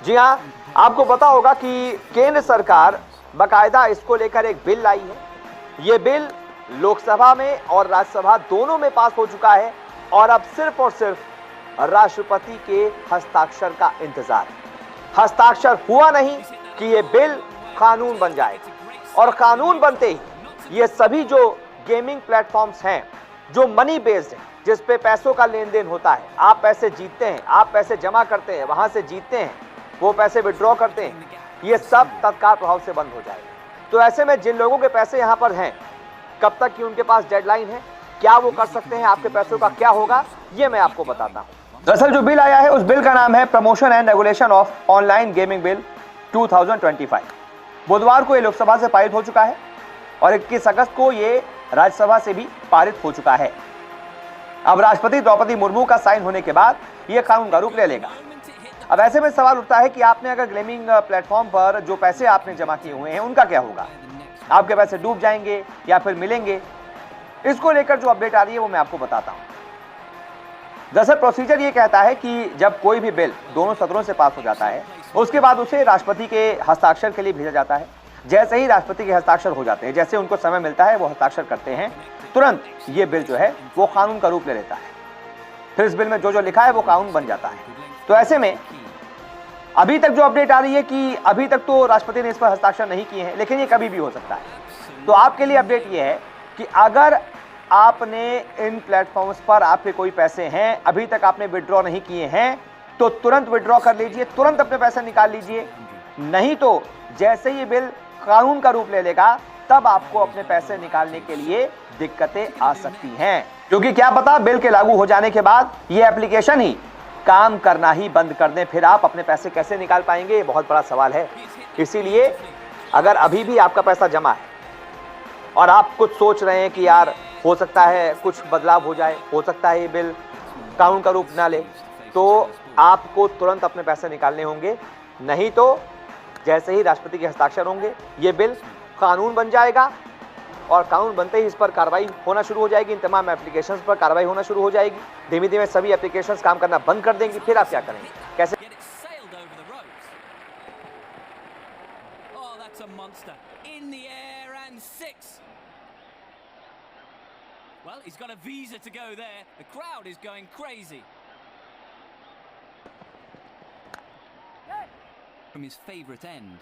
जी हाँ, आपको पता होगा कि केंद्र सरकार बाकायदा इसको लेकर एक बिल लाई है। ये बिल लोकसभा में और राज्यसभा दोनों में पास हो चुका है और अब सिर्फ और सिर्फ राष्ट्रपति के हस्ताक्षर का इंतजार है। हस्ताक्षर हुआ नहीं कि ये बिल कानून बन जाएगा और कानून बनते ही ये सभी जो गेमिंग प्लेटफॉर्म्स हैं, जो मनी बेस्ड हैं, जिस पे पैसों का लेन देन होता है, आप पैसे जीतते हैं, आप पैसे जमा करते हैं, वहां से जीतते हैं, वो पैसे विड्रॉ करते हैं, ये सब तत्काल प्रभाव से बंद हो जाएगा। तो ऐसे में जिन लोगों के पैसे यहां पर हैं, कब तक की उनके पास डेडलाइन है, क्या वो कर सकते हैं, आपके पैसों का क्या होगा, ये मैं आपको बताता हूं। दरअसल जो बिल आया है उस बिल का नाम है promotion and regulation of online gaming bill 2025। बुधवार को ये लोकसभा से पारित हो चुका है और 21 अगस्त को ये राज्यसभा से भी पारित हो चुका है। अब राष्ट्रपति द्रौपदी मुर्मू का साइन होने के बाद यह कानून का रूप ले लेगा। अब ऐसे में सवाल उठता है कि आपने अगर गेमिंग प्लेटफॉर्म पर जो पैसे आपने जमा किए हुए हैं उनका क्या होगा, आपके पैसे डूब जाएंगे या फिर मिलेंगे? इसको लेकर जो अपडेट आ रही है वो मैं आपको बताता हूं। दरअसल प्रोसीजर ये कहता है कि जब कोई भी बिल दोनों सदनों से पास हो जाता है, उसके बाद उसे राष्ट्रपति के हस्ताक्षर के लिए भेजा जाता है। जैसे ही राष्ट्रपति के हस्ताक्षर हो जाते हैं, जैसे उनको समय मिलता है वो हस्ताक्षर करते हैं, तुरंत ये बिल जो है वो कानून का रूप ले लेता है। फिर इस बिल में जो जो लिखा है वो कानून बन जाता है। तो ऐसे में अभी तक जो अपडेट आ रही है कि अभी तक तो राष्ट्रपति ने इस पर हस्ताक्षर नहीं किए हैं, लेकिन ये कभी भी हो सकता है। तो आपके लिए अपडेट ये है कि अगर आपने इन प्लेटफॉर्म्स पर आपके कोई पैसे हैं, अभी तक आपने विड्रॉ नहीं किए हैं, तो तुरंत विड्रॉ कर लीजिए, तुरंत अपने पैसे निकाल लीजिए। नहीं तो जैसे ही बिल कानून का रूप ले लेगा तब आपको अपने पैसे निकालने के लिए दिक्कतें आ सकती हैं, क्योंकि क्या पता बिल के लागू हो जाने के बाद ये एप्लीकेशन ही काम करना ही बंद कर दें। फिर आप अपने पैसे कैसे निकाल पाएंगे, ये बहुत बड़ा सवाल है। इसीलिए अगर अभी भी आपका पैसा जमा है और आप कुछ सोच रहे हैं कि यार हो सकता है कुछ बदलाव हो जाए, हो सकता है ये बिल कानून का रूप ना ले, तो आपको तुरंत अपने पैसे निकालने होंगे। नहीं तो जैसे ही राष्ट्रपति के हस्ताक्षर होंगे ये बिल कानून बन जाएगा और कानून बनते ही इस पर कार्रवाई होना शुरू हो जाएगी। इन तमाम एप्लीकेशंस पर कार्रवाई होना शुरू हो जाएगी। धीमे धीमे सभी एप्लीकेशंस काम करना बंद कर देंगी। फिर आप क्या करेंगे, कैसे? Well, he's got a visa to go there. The crowd is going crazy. From his favourite end.